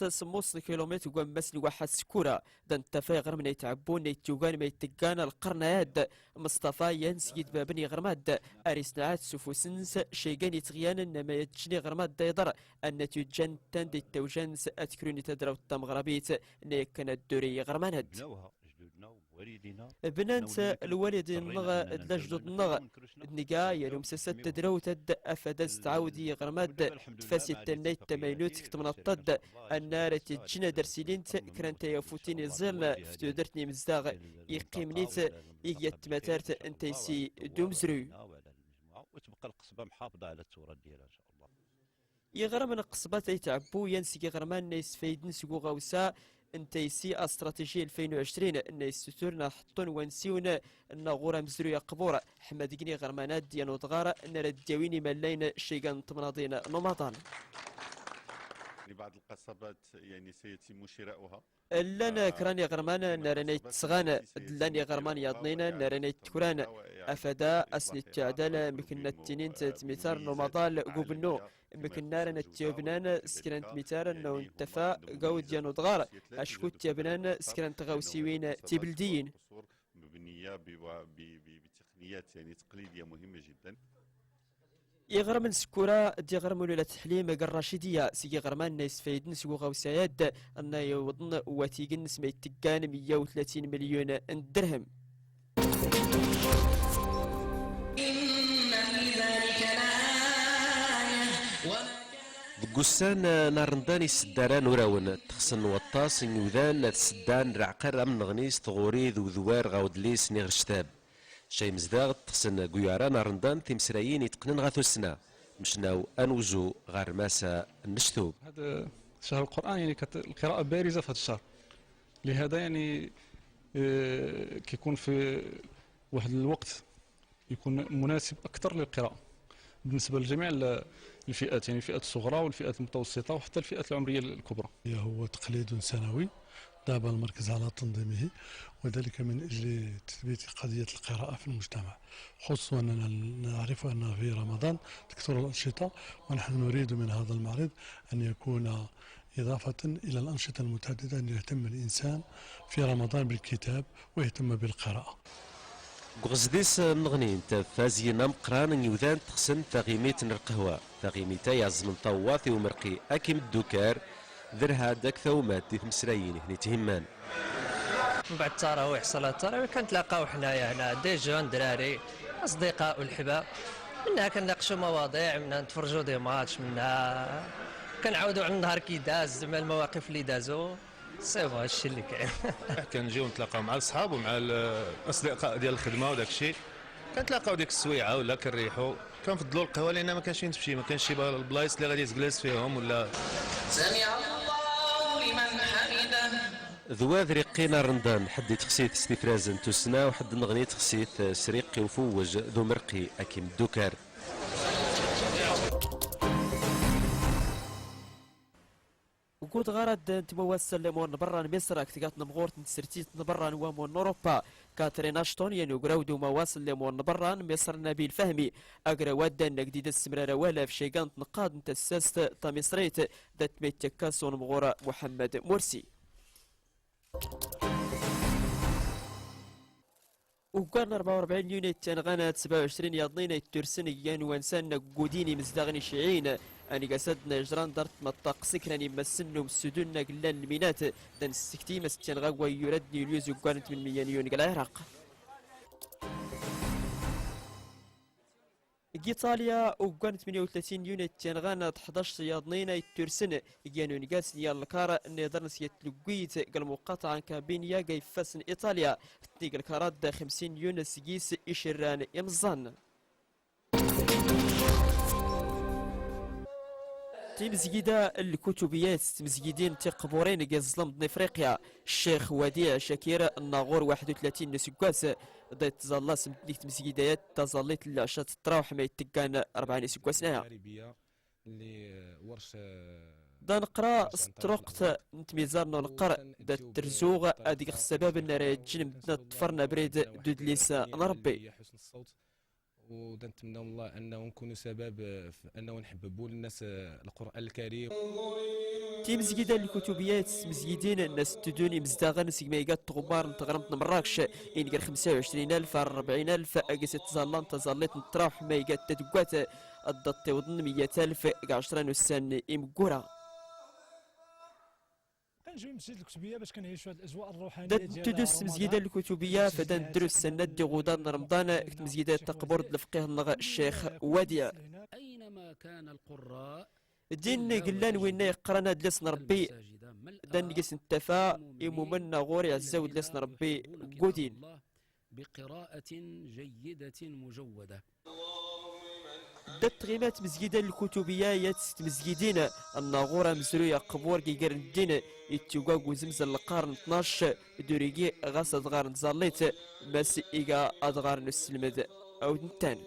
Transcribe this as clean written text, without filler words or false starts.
سموس كيلومتر ومسن واحد سكورة دان تفاي غرم يتعبون يتوغان ما يتقان القرنيات مصطفى ينس يتبابني غرماد اريسنعات سفوسنس شيغان يتغيان انما يتجني غرماد دايضر ان تجن تند التوجنس اتكروني تدرو التمغربيت نيك كانت دوري غرماند بنانت الوالد النغ لجدد النغ النقا يلوم سست تدرو تد افدز تعاودي غرماد تفاسي التنيت تمينوت كتمنطد النار تجنا درسيلينت كرنت يفوتين الظل فتو درتني مزداغ يقيمنيت يجيت ماترت انتيسي دومزرو وتبقى القصبه محافظه على التراث ديالها ان شاء الله. يغرم القصبات يتعبو ينسي غرمان نيس فايدن سكو غوسا انتيسي استراتيجي 2020 نيس ستورنا حطون ونسيون النغورة مزرو يقبور حمد قني غرمانات ديانو دغار نرديويني ملاين شيغان تمناضين نمطان. لبعض القصبات يعني سيتم شراؤها. لان كراني غرمان نراني تسغان دلاني غرمان يضنينا نراني تكران افدا اسني التعدال مكنا التنين تمثار نمضال قبنو مكنا رنا التيوبنان سكرانت ميتار نو انتفا قود يانو دغار اشكو تيبنان سكرانت غوسيوين تبلدين مبنيه بتقنيات يعني تقليديه مهمه جدا. يغرمن سكورا دي غرمون ولا تحليم الرشيدية سيجي غرمان ناس فايدن سوق غوساياد أن يوضن واتيجن سمي تقان 130 مليون درهم. قسان نارنداني سداران وراون تخصن وطاس يوذان تسدان رعقر من غنيس تغوري ذو ذوار غاودليس نغرشتاب شاي مزداغ تخصن قيارا نارندان تمسرايين يتقنن غاثو السنة مشناو انوجو غار ماسا النشتوب. هذا شهر القرآن يعني كانت القراءة بارزة في هذا الشهر، لهذا يعني كيكون في واحد الوقت يكون مناسب أكثر للقراءة بالنسبة لجميع الفئات، يعني الفئات الصغرى والفئات المتوسطة وحتى الفئات العمرية الكبرى. هو تقليد سنوي داب المركز على تنظيمه، وذلك من أجل تثبيت قضية القراءة في المجتمع، خصوصا أننا نعرف أن في رمضان تكثر الأنشطة، ونحن نريد من هذا المعرض أن يكون إضافة إلى الأنشطة المتعددة أن يهتم الإنسان في رمضان بالكتاب ويهتم بالقراءة. غزديس نغني انت فازينا مقران يوذان تخسن تغيميت القهوة تغيميتا يعزم طواثي ومرقي أكيم الدكار ذرها داك ثومات دي مسرايين هني تهمان. من بعد التراويح صلاة التراويح كنتلاقاو حنايا هنا دي جون دراري أصدقاء والحباب، منها كنناقشوا مواضيع، منها نتفرجوا دي ماتش، منها كنعاودوا على النهار كي داز زعما المواقف اللي دازوا سيبو هادشي اللي كاين. كنجيو نتلاقاو مع الصحاب ومع الاصدقاء ديال الخدمه وداك الشيء، كنتلاقاو ديك السويعه ولا كنريحوا، كنفضلوا القهوه لان ما كانش فين تمشي، ما كانش شي البلايص اللي غادي تجلس فيهم ولا. سمع الله لمن حمده. ذواد ريقينا رندان حد تخسيت استفرازن تسنا وحد نغني تخسيت سريقي وفوج ذو مرقي اكيم الدكار. وقود غرد تموسل لمون برا مصر كتقات نمغور تنسرتيت برا ومون اوروبا كاترين اشتون يعني قراودو مواصل لمون برا مصر نبيل فهمي اقرا ودا نقديد السمرة ولا في شيقان نقاد نتسست تمصريت دات ميتكاس ونمغور محمد مرسي. وكان 44 يونت تنغانا 27 يضنين الترسن يان وانسان قوديني مزدغني شيعين اني قصدنا جران درت مطاق سكراني مسنو مسدونا قلان المينات دان السكتي مستنغا ويردني اليوز وقانت من مليون قل العراق. إيطاليا وكانت 38 يونت تنغانا 11 يضنين الترسن يانو نقاس نيال الكار نيدرنس يتلقيت قال مقاطعا كابينيا قيفاسن إيطاليا تنيق الكارات 50 يونس جيس إشران يمزان. تمزيدا الكتبيات تمزيدين تقبورين قزلم ضمن افريقيا الشيخ وديع شكير الناغور 31 نسكاس ضيت تزالا سمتنيك تمزيدات تزاليت العشاء تطراوح ما يتقان 40 نسكاس نايا دا نقرا ستروقت نتميزارنا القرا دا الترزوغ هذيك السبب ان راه تجي بدنا تفرنا بريد دودليس نربي ونتمنى من الله انه نكونوا سبب في انه نحببوا للناس القران الكريم. تيمزيدا الكتبيات مزيدين الناس تدوني مزداغن سيميغات تغبار نتغرمت مراكش إنكر 25,000 40,000 أجس تزالان تزالت نتراوح ميغات تدقات الضط وضن 100,000 عشران السن إمقورا. كنجيو المسجد الكتبيه باش كنعيشوا هذه الاجواء الروحانيه تدوس مزيدا الكتبيه فدان دروس سنة دي غدان رمضان كت مزيدا تقبر الفقيه الشيخ وادي. أينما كان القراء دين قلان وين يقرنا دلسنا ربي دان نقس انتفا يمومنا غوري عزاود دلسنا ربي قودين بقراءة جيدة مجودة. دات غيمات مزيدا الكتبية ياتست مزيدين الناغورة مزروية قبور كيقر الدين يتوقع وزمزل القرن 12 دوريكي غاس ادغار نزاليت ماس إيقا ادغار نسلمد او نتان.